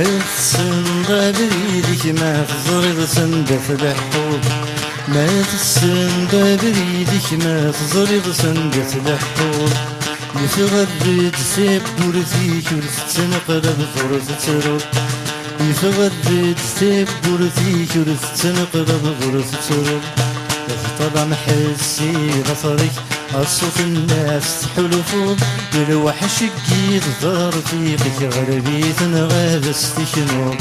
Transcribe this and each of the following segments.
تسنغ بريدك ما تزرد سندة الحوض، ما تسنغ بريدك ما تزرد سندة الحوض، يفغرد سيب بورثيك ورثتنقلب ظرث يفغرد سيب بورثيك ورثتنقلب ظرث طلع محسي بصرك الصوت الناس تحلفوض الوحش قيد ضار فيقك غربيت نغاد استكنو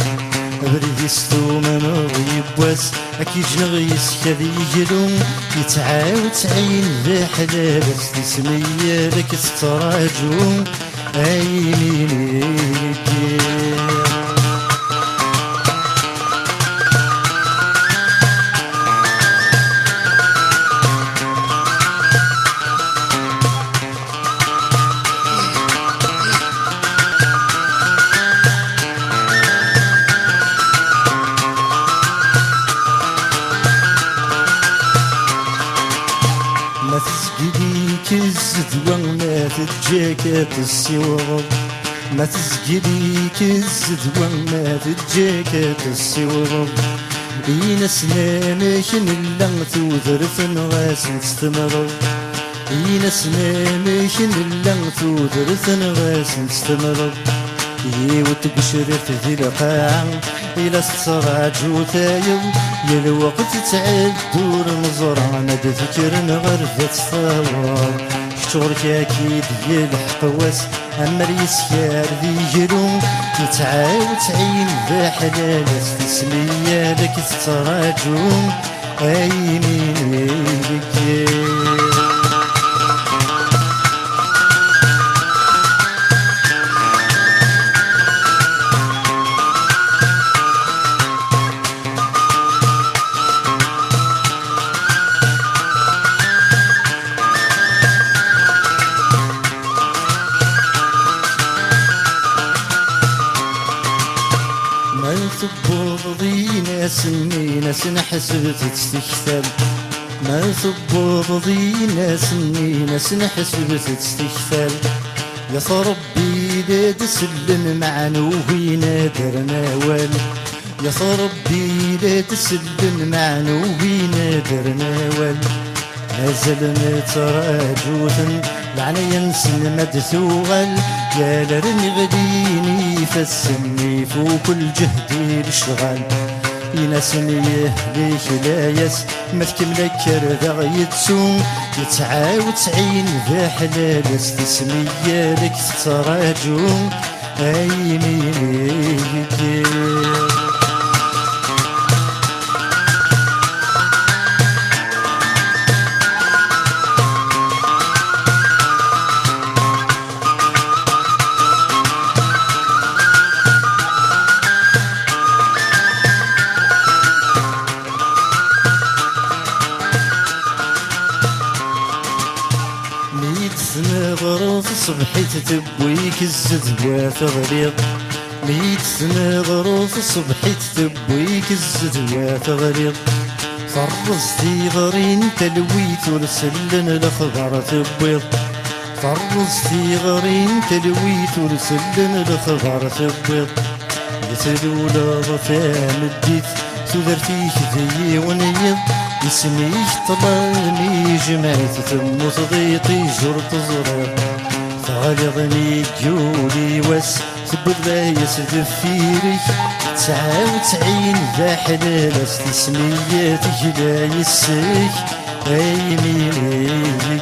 بريد يستوم نغيب واس اكيد نغيس كذي يجلوم يتعاود تعين ذا حلال استسمية لك تتراجو ايميني ما تسقليك الزدوى ما تتجاك السوار، ما تسقليك الزدوى ما تتجاك السوار، بين سنانك نلا توذرف نغاس نستمر، بين سنانك نلا توذرف نغاس نستمر، وتقشرف ذي القاع إلى الصراع جوثايو يا الوقت تعدور مزرعة تذكر غرفة صواب شعورك أكيد يا الحقواس أما اليسيار ذي جلوم يتعاود تعين ذا حلال استسمية لك تتراجم أيمين لك ما تبوضي ناس مني ناس نحسب تستكثر، ما تبوضي ناس مني ناس نحسب تستكثر، يا ربي لا تسلم معنا وين درنا وال، يا ربي لا تسلم معنا وين درنا وال، مازال نتراجوثن لعنى ينسن مدثوغل يا لرني غديني فالسني فوق الجهد الشغال يناسني يهليك لا يس ما تكملك ذا يتسوم يتعاود تعين ذا حلال استسمية لك تراجم أيمين غروف صبحي تتبويك الزدوى تغليظ، ميت سنة غروف صبحي تتبويك الزدوى تغليظ، فرزتي غرين تلويت ورسلن الأخبار تبويض، فرزتي غرين تلويت ورسلن الأخبار تبويض، يتلولا ضفان الديت تذرتيك ذي ونيض، يسميك طلعني جمعت تموت ضيطي جرت زرار، فغلظني جولي واس تبد بايس ذفيرك، تعاود تعين ذا حلال استسمياتك لا يسك أيمين